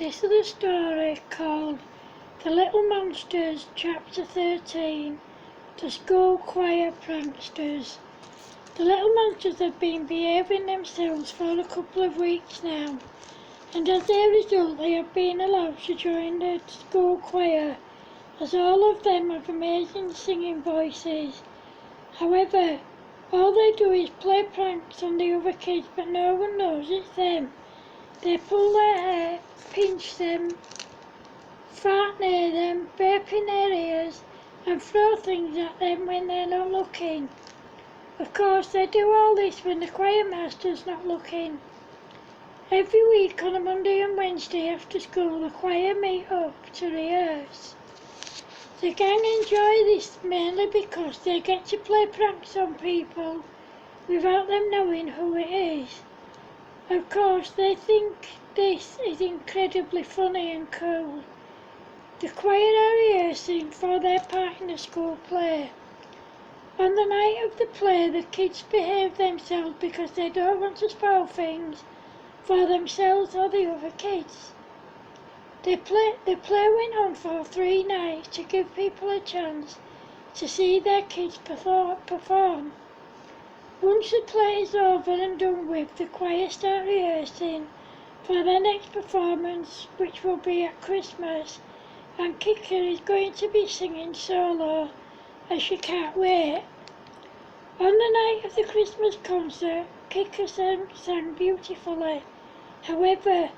This is a story called The Little Monsters, Chapter 13, The School Choir Pranksters. The little monsters have been behaving themselves for a couple of weeks now, and as a result they have been allowed to join the school choir, as all of them have amazing singing voices. However, all they do is play pranks on the other kids, but no one knows it's them. They pull their hair, pinch them, fart near them, burp in their ears, and throw things at them when they're not looking. Of course, they do all this when the choir master's not looking. Every week on a Monday and Wednesday after school, the choir meet up to rehearse. The gang enjoy this mainly because they get to play pranks on people without them knowing who it is. Of course, they think this is incredibly funny and cool. The choir are rehearsing for their part in the school play. On the night of the play, the kids behave themselves because they don't want to spoil things for themselves or the other kids. The play went on for 3 nights to give people a chance to see their kids perform. Once the play is over and done with, the choir start rehearsing for their next performance, which will be at Christmas, and Kicker is going to be singing solo, as she can't wait. On the night of the Christmas concert, Kicker sang beautifully. However,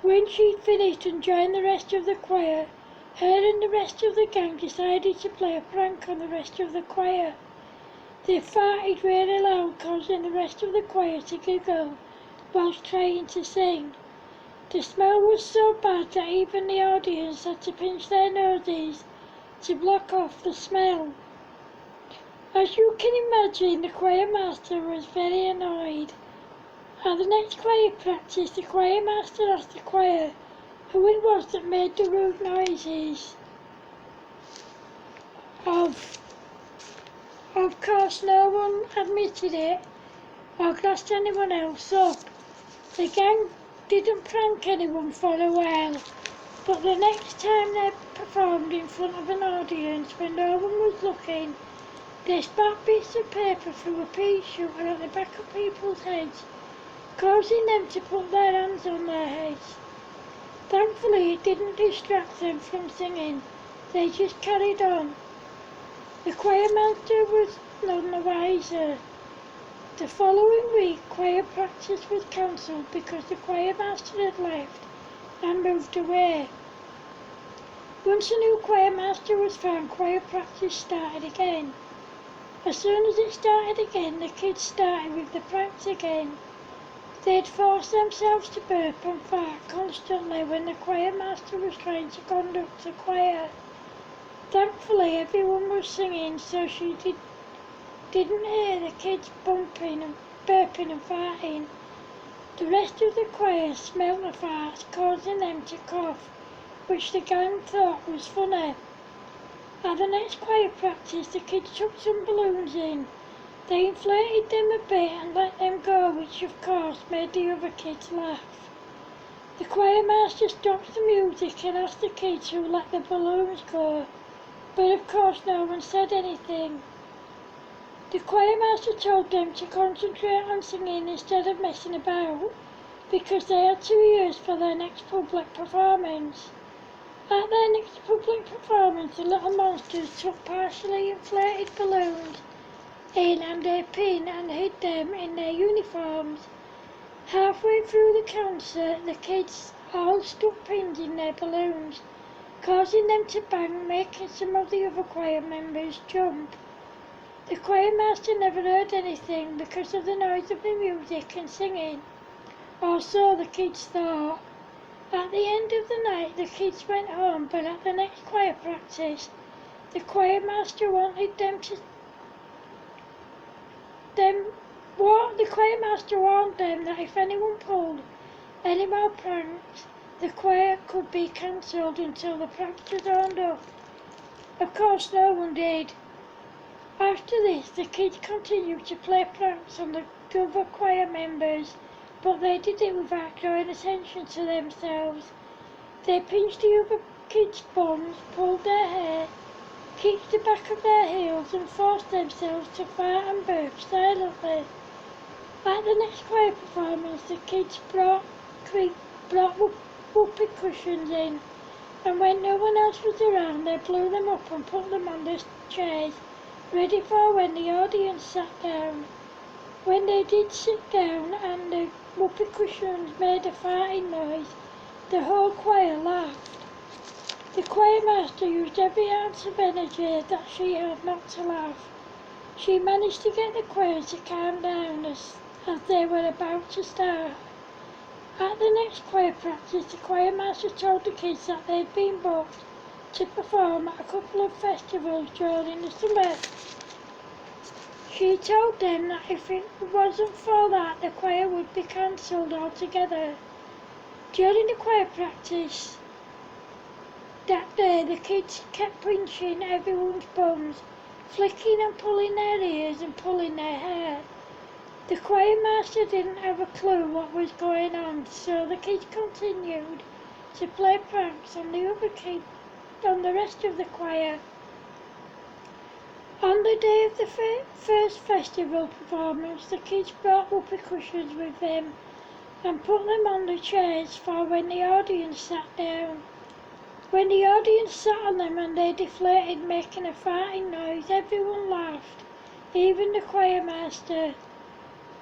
when she'd finished and joined the rest of the choir, her and the rest of the gang decided to play a prank on the rest of the choir. They farted really loud, causing the rest of the choir to giggle whilst trying to sing. The smell was so bad that even the audience had to pinch their noses to block off the smell. As you can imagine, the choir master was very annoyed. At the next choir practice, the choir master asked the choir who it was that made the rude noises. Of course, no one admitted it or grassed anyone else up. The gang didn't prank anyone for a while, but the next time they performed in front of an audience when no one was looking, they spat bits of paper through a pea shooter at the back of people's heads, causing them to put their hands on their heads. Thankfully, it didn't distract them from singing. They just carried on. The choir master was none the wiser. The following week, choir practice was cancelled because the choir master had left and moved away. Once a new choir master was found, choir practice started again. As soon as it started again, the kids started with the pranks again. They'd forced themselves to burp and fart constantly when the choir master was trying to conduct the choir. Thankfully, everyone was singing, so she didn't hear the kids bumping and burping and farting. The rest of the choir smelled the farts, causing them to cough, which the gang thought was funny. At the next choir practice, the kids took some balloons in. They inflated them a bit and let them go, which of course made the other kids laugh. The choir master stopped the music and asked the kids who let the balloons go, but of course no one said anything. The choir master told them to concentrate on singing instead of messing about, because they had to rehearse for their next public performance. At their next public performance, the little monsters took partially inflated balloons in and a pin and hid them in their uniforms. Halfway through the concert, the kids all stuck pins in their balloons, causing them to bang, making some of the other choir members jump. The choir master never heard anything because of the noise of the music and singing, or so the kids thought. At the end of the night, the kids went home, but at the next choir practice, the choir master wanted the choir master warned them that if anyone pulled any more pranks, the choir could be cancelled until the pranks were owned up. Of course, no one did. After this, the kids continued to play pranks on the other choir members, but they did it without drawing attention to themselves. They pinched the other kids' bums, pulled their hair, kicked the back of their heels and forced themselves to fart and burp silently. At the next choir performance, the kids brought whoopee cushions in, and when no one else was around, they blew them up and put them on the chairs, ready for when the audience sat down. When they did sit down and the whoopee cushions made a farting noise, the whole choir laughed. The choir master used every ounce of energy that she had not to laugh. She managed to get the choir to calm down as they were about to start. At the next choir practice, the choir master told the kids that they'd been booked to perform at a couple of festivals during the summer. She told them that if it wasn't for that, the choir would be cancelled altogether. During the choir practice that day, the kids kept pinching everyone's bums, flicking and pulling their ears and pulling their hair. The choir master didn't have a clue what was going on, so the kids continued to play pranks on the other kids, on the rest of the choir. On the day of the first festival performance, the kids brought whoopee cushions with them and put them on the chairs for when the audience sat down. When the audience sat on them and they deflated, making a farting noise, everyone laughed, even the choir master.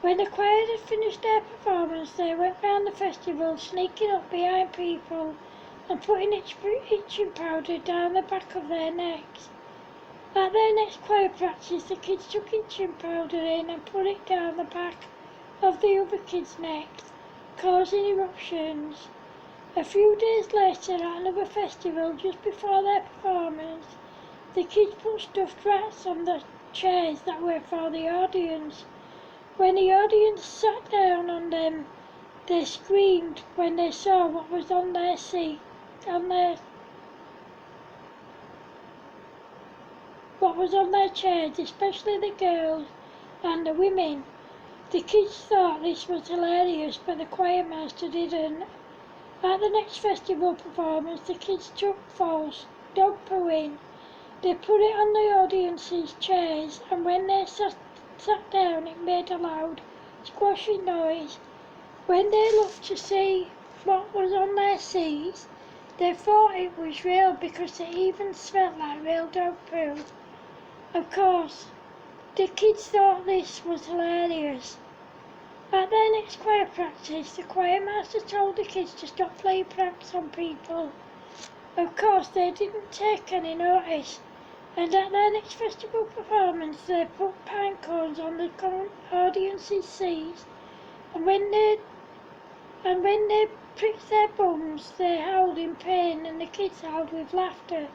When the choir had finished their performance, they went round the festival, sneaking up behind people and putting itching powder down the back of their necks. At their next choir practice, the kids took itching powder in and put it down the back of the other kids' necks, causing eruptions. A few days later, at another festival, just before their performance, the kids put stuffed rats on the chairs that were for the audience. When the audience sat down on them, they screamed when they saw what was on their chairs, especially the girls and the women. The kids thought this was hilarious, but the choir master didn't. At the next festival performance, the kids took false dog poo in. They put it on the audience's chairs, and when they sat down, it made a loud squashing noise. When they looked to see what was on their seats, they thought it was real because it even smelled like real dog poo. Of course, the kids thought this was hilarious. At their next choir practice, the choir master told the kids to stop playing pranks on people. Of course, they didn't take any notice, and at their next festival performance, they put pine cones on the audience's seats, and when they pricked their bums, they howled in pain, and the kids howled with laughter.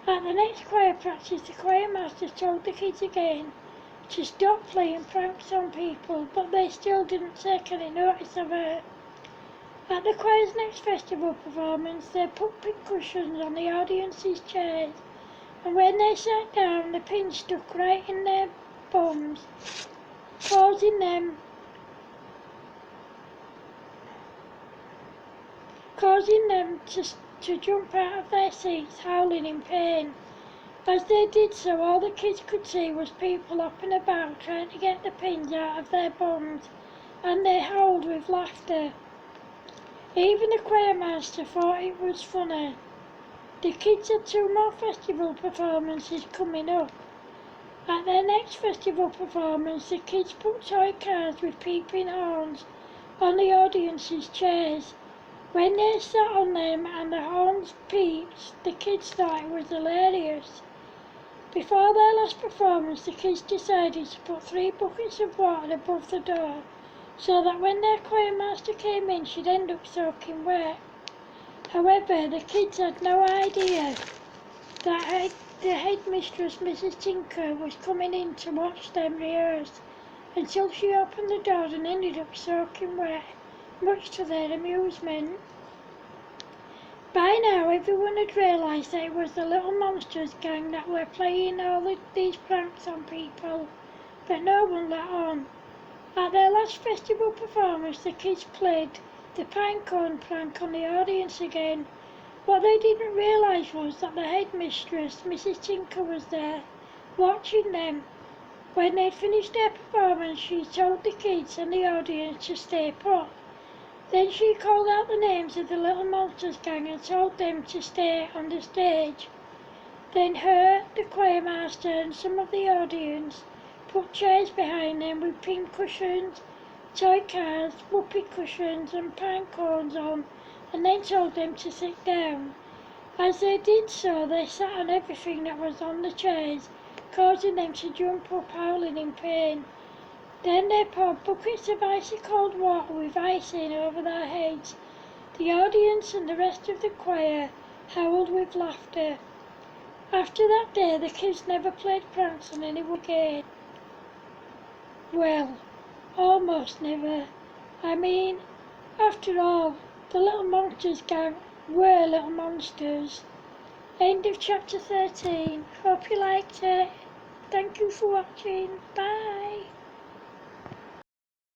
At the next choir practice, the choir master told the kids again to stop playing pranks on people, but they still didn't take any notice of her. At the choir's next festival performance, they put pink cushions on the audience's chairs, and when they sat down, the pins stuck right in their bums, causing them to jump out of their seats, howling in pain. As they did so, all the kids could see was people hopping about trying to get the pins out of their bums, and they howled with laughter. Even the choir master thought it was funny. The kids had 2 more festival performances coming up. At their next festival performance, the kids put toy cars with peeping horns on the audience's chairs. When they sat on them and the horns peeped, the kids thought it was hilarious. Before their last performance, the kids decided to put 3 buckets of water above the door, so that when their choir master came in, she'd end up soaking wet. However, the kids had no idea that the headmistress, Mrs. Tinker, was coming in to watch them rehearse, until she opened the door and ended up soaking wet, much to their amusement. By now, everyone had realised that it was the Little Monsters gang that were playing all these pranks on people, but no one let on. At their last festival performance, the kids played the pine cone prank on the audience again, What they didn't realise was that the headmistress, Mrs. Tinker, was there, watching them. When they'd finished their performance, she told the kids and the audience to stay put. Then she called out the names of the Little Monsters gang and told them to stay on the stage. Then her, the choir master and some of the audience put chairs behind them with pink cushions, toy cars, whoopee cushions and pine cones on, and then told them to sit down. As they did so, they sat on everything that was on the chairs, causing them to jump up howling in pain. Then they poured buckets of icy cold water with ice in over their heads. The audience and the rest of the choir howled with laughter. After that day, the kids never played pranks on anyone again. Well, almost never. I mean, after all, the Little Monsters gang were little monsters. End of chapter 13. Hope you liked it. Thank you for watching. Bye.